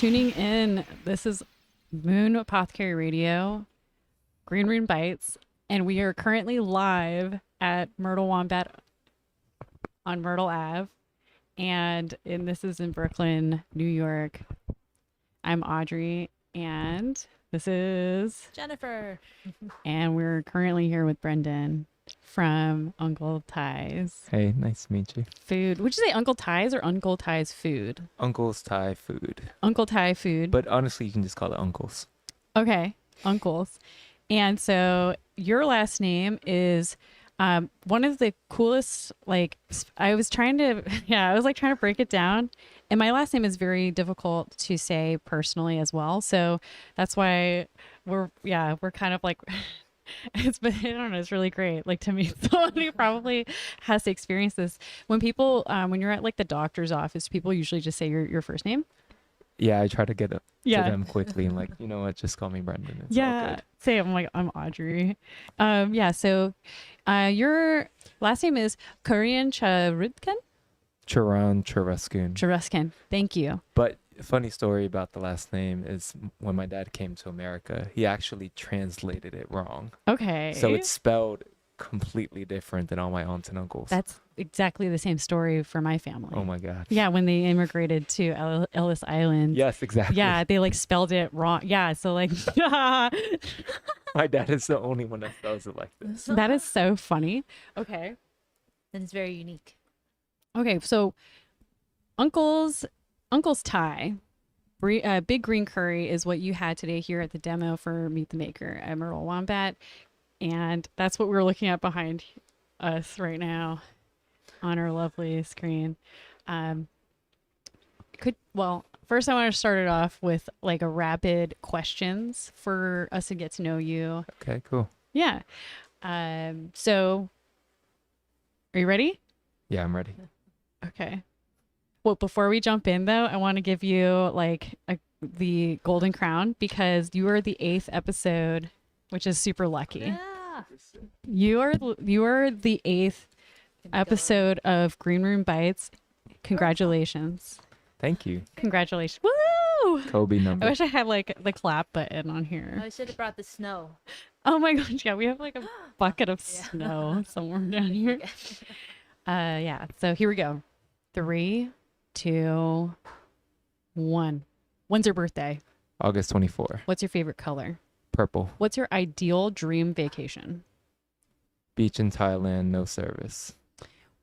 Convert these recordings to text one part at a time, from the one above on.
tuning in. This is Moon Apothecary Radio, Green Room Bites, and we are currently live at Myrtle Wombat on Myrtle Ave, and this is in Brooklyn, New York. I'm Audrey, and this is Jennifer. And we're currently here with Brendan from Uncle Ty's. Hey, nice to meet you. Food. Would you say Uncle Ty's or Uncle Ty's Food? Uncle's Thai food. Uncle Ty Food. But honestly, you can just call it Uncle's. Okay, Uncle's. And so your last name is one of the coolest, I was trying to break it down. And my last name is very difficult to say personally as well. So that's why we're kind of like, I don't know, it's really great. Like, to meet someone who probably has to experience this. When people, when you're at like the doctor's office, people usually just say your first name. Yeah, I try to get up to them quickly and you know what, just call me Brendan. It's all good. Say I'm Audrey. So your last name is Chareoncharutkun? Chareoncharutkun. Thank you. But funny story about the last name is when my dad came to America, he actually translated it wrong. Okay. So it's spelled completely different than all my aunts and uncles. That's exactly the same story for my family. Oh my God. Yeah, when they immigrated to Ellis Island. Yes, exactly. Yeah, they spelled it wrong. Yeah, so my dad is the only one that spells it like this. That is so funny. Okay. And it's very unique. Okay, so Uncle's Thai, big green curry is what you had today here at the demo for Meet the Maker at Myrtle Wombat. And that's what we're looking at behind us right now on our lovely screen. First I want to start it off with a rapid questions for us to get to know you. Okay, cool. Yeah. So are you ready? Yeah, I'm ready. Okay. Well, before we jump in though, I want to give you the golden crown because you are the 8th episode, which is super lucky. Yeah. You are the 8th episode of Green Room Bites. Congratulations. Thank you. Congratulations. Woo! Kobe number. I wish I had the clap button on here. I should have brought the snow. Oh my gosh, yeah, we have a bucket of snow somewhere down here. So here we go. 3, 2, 1. When's your birthday? August 24. What's your favorite color? Purple. What's your ideal dream vacation? Beach in Thailand, no service.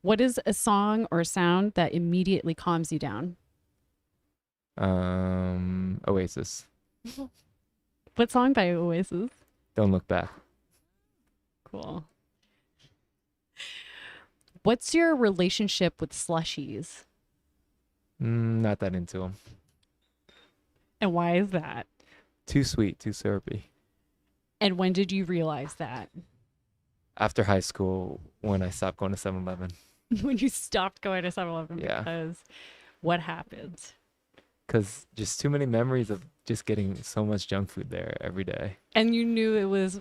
What is a song or sound that immediately calms you down? Oasis. What song by Oasis? Don't Look Back. Cool. What's your relationship with slushies? Not that into them. And why is that? Too sweet, too syrupy. And when did you realize that? After high school, when I stopped going to 7-Eleven. When you stopped going to 7-Eleven? Yeah. Because what happened? Because just too many memories of just getting so much junk food there every day. And you knew it was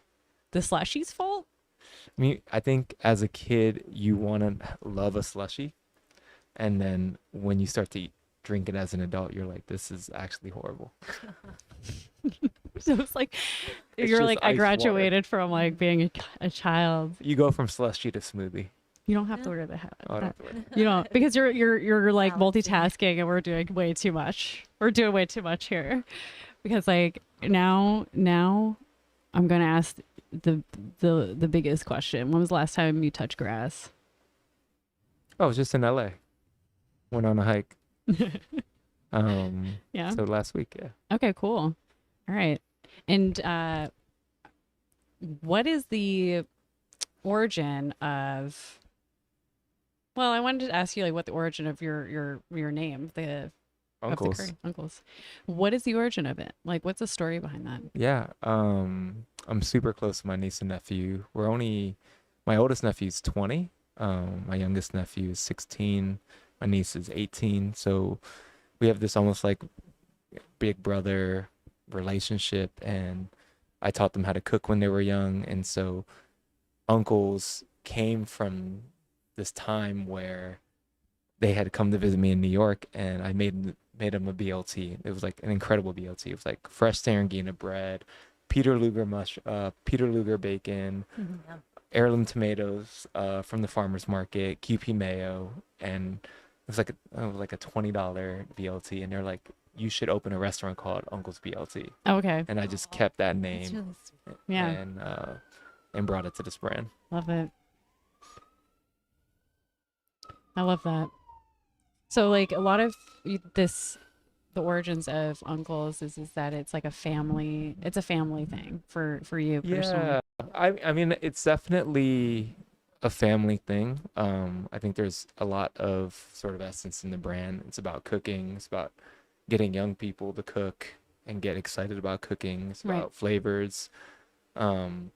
the slushies' fault? I mean, I think as a kid, you want to love a slushie. And then when you start to drink it as an adult, you're like, this is actually horrible. So it's you're just I ice graduated from being a child. You go from slushie to smoothie. You don't have to wear the hat. Oh, I don't have to wear that. You don't, because you're Balancing. multitasking and we're doing way too much. We're doing way too much here. Because now I'm gonna ask the biggest question. When was the last time you touched grass? Oh, I was just in LA. Went on a hike. Yeah. So last week, yeah. Okay, cool. All right. And what is the origin of? Well, I wanted to ask you what the origin of your name, Uncles. of the Uncles. What is the origin of it? What's the story behind that? Yeah. I'm super close to my niece and nephew. My oldest nephew's 20. My youngest nephew is 16. My niece is 18. So we have this almost big brother relationship, and I taught them how to cook when they were young. And so uncles came from this time where they had come to visit me in New York, and I made made him a BLT. It was like an incredible BLT. It was like fresh Sarangina bread, Peter Luger bacon, Yeah. heirloom tomatoes from the farmer's market, QP mayo, and it was like a $20 BLT. And they're like, you should open a restaurant called Uncle's BLT. Okay. And I just kept that That's name really sweet. Yeah. and brought it to this brand. Love it. I love that. So like a lot of this, the origins of Uncle's is that it's like a family thing for you personally. Yeah, I mean it's definitely a family thing. I think there's a lot of sort of essence in the brand. It's about cooking. It's about getting young people to cook and get excited about cooking. It's Right. about flavors.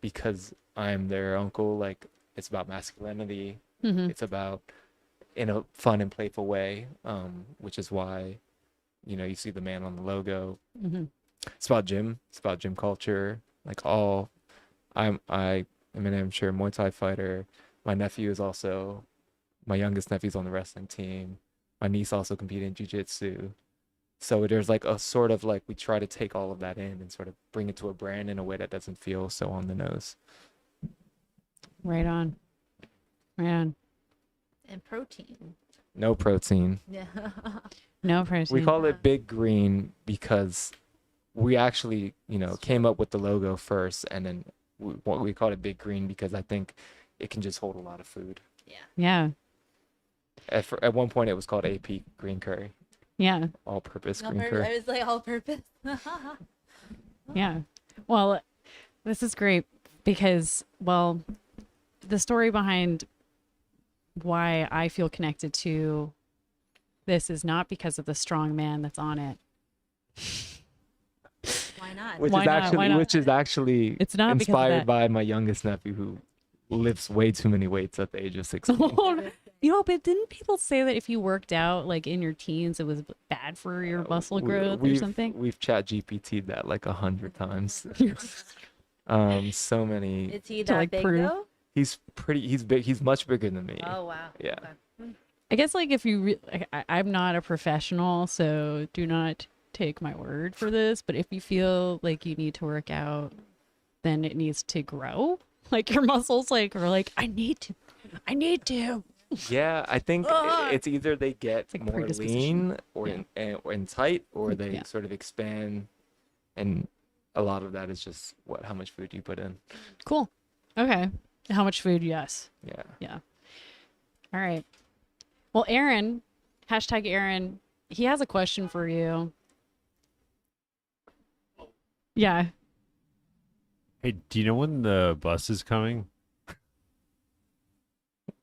Because I'm their uncle, like it's about masculinity. Mm-hmm. It's about in a fun and playful way, which is why, you see the man on the logo. Mm-hmm. It's about gym. It's about gym culture. Like I am an amateur Muay Thai fighter. My youngest nephew's on the wrestling team. My niece also competed in jiu-jitsu. So there's like a sort of like we try to take all of that in and sort of bring it to a brand in a way that doesn't feel so on the nose. Right on. Right on. And protein. No protein. Yeah. No protein. We call it Big Green because we actually, came up with the logo first, and then we called it Big Green because I think it can just hold a lot of food. Yeah. At one point, it was called AP Green Curry, Yeah. all-purpose All green purpose. curry. I was like all purpose. Yeah. Well, this is great because, well, the story behind why I feel connected to this is not because of the strong man that's on it. Why not? Which Why is not? actually Why not? which is actually It's not because of inspired that. by my youngest nephew who lifts way too many weights at the age of 16. But didn't people say that if you worked out like in your teens, it was bad for your muscle growth or something? We've chat GPT'd that like 100 times. So many. Is he To, that like, big prove- though? He's big. He's much bigger than me. Oh wow. Yeah. Okay. I guess like if you, I'm not a professional, so do not take my word for this. But if you feel like you need to work out, then it needs to grow. Like your muscles, like are like I need to. Yeah, I think it's either they get like more predisposition. lean or Yeah. in tight, or they Yeah. sort of expand, and a lot of that is just how much food you put in. Cool. Okay. How much food? Yes. Yeah. Yeah. All right. Well, Aaron, #Aaron, he has a question for you. Yeah. Hey, do you know when the bus is coming?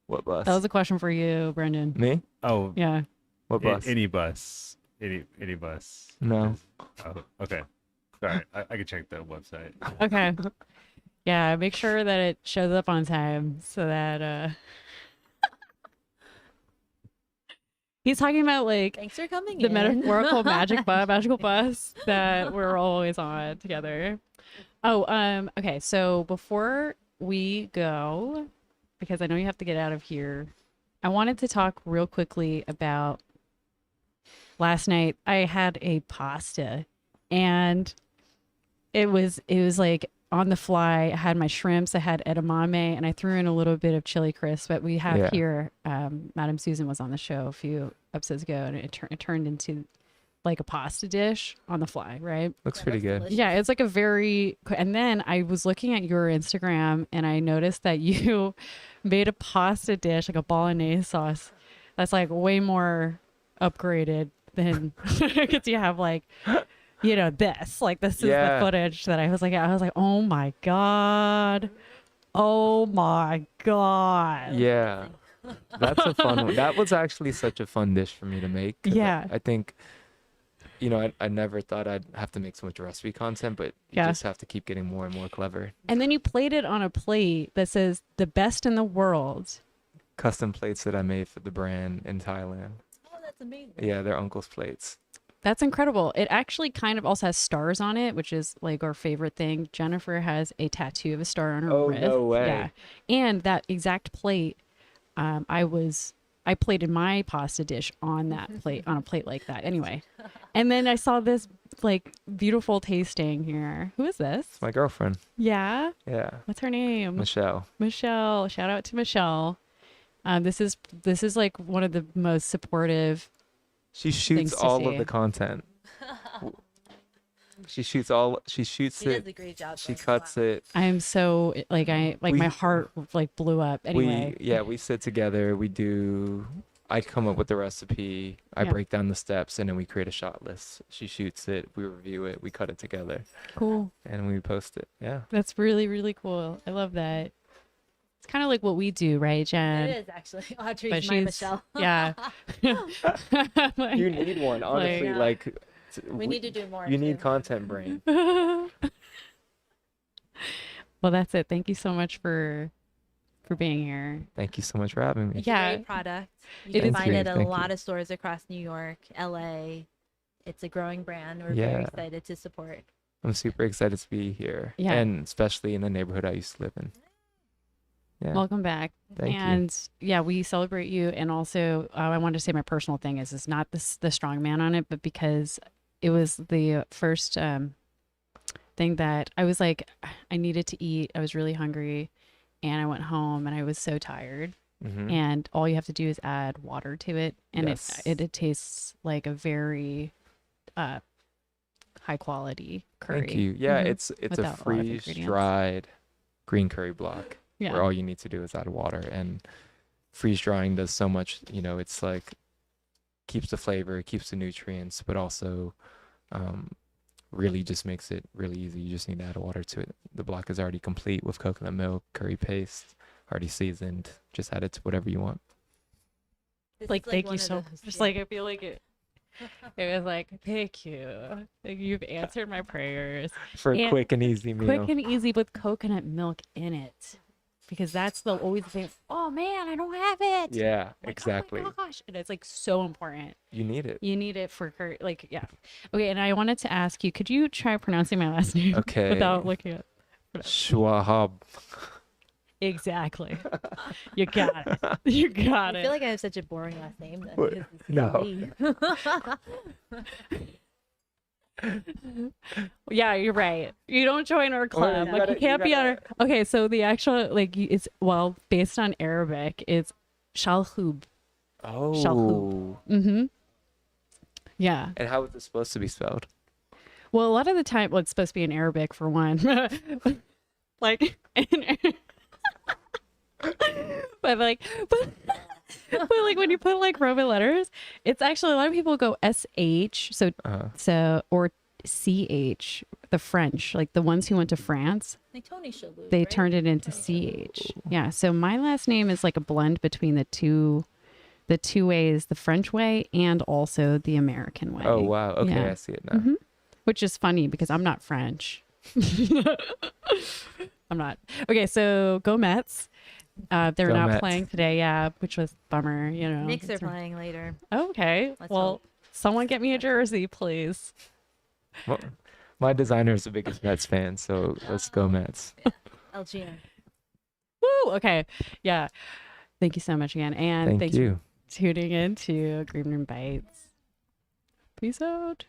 What bus? That was a question for you, Brendan. Me? Oh, Yeah. What bus? any bus. Any bus. No. Oh, okay. All right. I can check the website. Okay. Yeah, make sure that it shows up on time so that he's talking about like Thanks for coming the in. metaphorical magical bus that we're always on together. Oh, okay. So before we go, because I know you have to get out of here, I wanted to talk real quickly about last night. I had a pasta and it was like on the fly. I had my shrimps, I had edamame, and I threw in a little bit of chili crisp. But we have Yeah. here, Madam Susan was on the show a few episodes ago, and it turned into like a pasta dish on the fly, right? Looks That pretty looks good. delicious. Yeah, it's like a very. And then I was looking at your Instagram, and I noticed that you made a pasta dish, like a bolognese sauce, that's like way more upgraded than because you have like. This is the Yeah. footage that I was like, oh my God. Yeah. That's a fun one. That was actually such a fun dish for me to make. 'Cause Yeah. I think, I never thought I'd have to make so much recipe content, but you Yeah. just have to keep getting more and more clever. And then you played it on a plate that says the best in the world. Custom plates that I made for the brand in Thailand. Oh, that's amazing. Yeah, they're uncle's plates. That's incredible. It actually kind of also has stars on it, which is like our favorite thing. Jennifer has a tattoo of a star on her Oh, wrist. no way. Yeah. And that exact plate, I was I plated my pasta dish on that plate, on a plate like that. Anyway, and then I saw this like beautiful tasting here. Who is this? My girlfriend. Yeah. Yeah. What's her name? Michelle. Michelle. Shout out to Michelle. This is like one of the most supportive. She Things shoots to all of see. the content. She shoots She does it. a great job. She though. cuts Wow. it. I am so like We- my heart like blew up. Anyway. We sit together. I come up with the recipe. I Yeah. break down the steps, and then we create a shot list. She shoots it. We review it. We cut it together, Cool. and we post it. Yeah. That's really, really cool. I love that. It's kind of like what we do, right, Jen? It is actually. But Audrey's my she's Michelle. yeah. Like- You need one, honestly. Yeah. Like, We need to do more. you need too. content brain. well, that's it. Thank you so much for being here. Thank you so much for having me. It's Yeah. a great product. You It can is find great. it at a Thank lot you. of stores across New York, LA. It's a growing brand. We're Yeah. very excited to support. I'm super excited to be here, Yeah. and especially in the neighborhood I used to live in. Yeah. Welcome back. Thank you. And yeah, we celebrate you. And also, I wanted to say my personal thing is it's not the strong man on it, but because it was the first thing that I was like, I needed to eat. I was really hungry, and I went home and I was so tired. Mhm. And all you have to do is add water to it, and Yes. it tastes like a very high quality curry. Thank you. Yeah, Mhm. it's a Without a lot of freeze ingredients. dried green curry block Yeah. where all you need to do is add water, and freeze drying does so much. It's like keeps the flavor, keeps the nutrients, but also really just makes it really easy. You just need to add water to it. The block is already complete with coconut milk, curry paste, already seasoned. Just add it to whatever you want. This Like, is thank one you of so those- just yeah. like I feel like it was like thank you, like you've answered my prayers. For a And quick and easy meal. Quick and easy with coconut milk in it, because that's the always the thing. Oh man, I don't have it. Yeah, Like, exactly. oh my gosh, and it's like so important. You need it. You need it for like yeah. Okay, and I wanted to ask you, could you try pronouncing my last name Okay. without looking at Schwahab. exactly? You got it. You got I it. feel like I have such a boring last name. Then, What? because it's No. CLE. Yeah, you're right. You don't join our club. you Like gotta- you can't you be on our. gotta- Okay, so the actual it's based on Arabic. It's shalhoub. Oh. Mm-hmm. Yeah. And how is it supposed to be spelled? Well, a lot of the time, well, it's supposed to be in Arabic for one. like, but like, but like when you put like Roman letters, it's actually a lot of people go SH. So or CH. The French, like the ones who went to France, Like Tony Shalhoub, they right? turned it into CH. Yeah. So my last name is like a blend between the two ways, the French way and also the American way. Oh, wow. Okay, Yeah. I see it now. Mhm. Which is funny because I'm not French. I'm not. Okay, so go Mets. They're Go not Mets. playing today, yeah, which was bummer, you know. Knicks are It's- playing later. Okay. Let's well, hope. someone get me a jersey, please. Well, my designer is the biggest Mets fan, so let's go Mets. LGN. Woo! Okay. Yeah. Thank you so much again. And Thank thanks you. for tuning in to Green Room Bites. Peace out.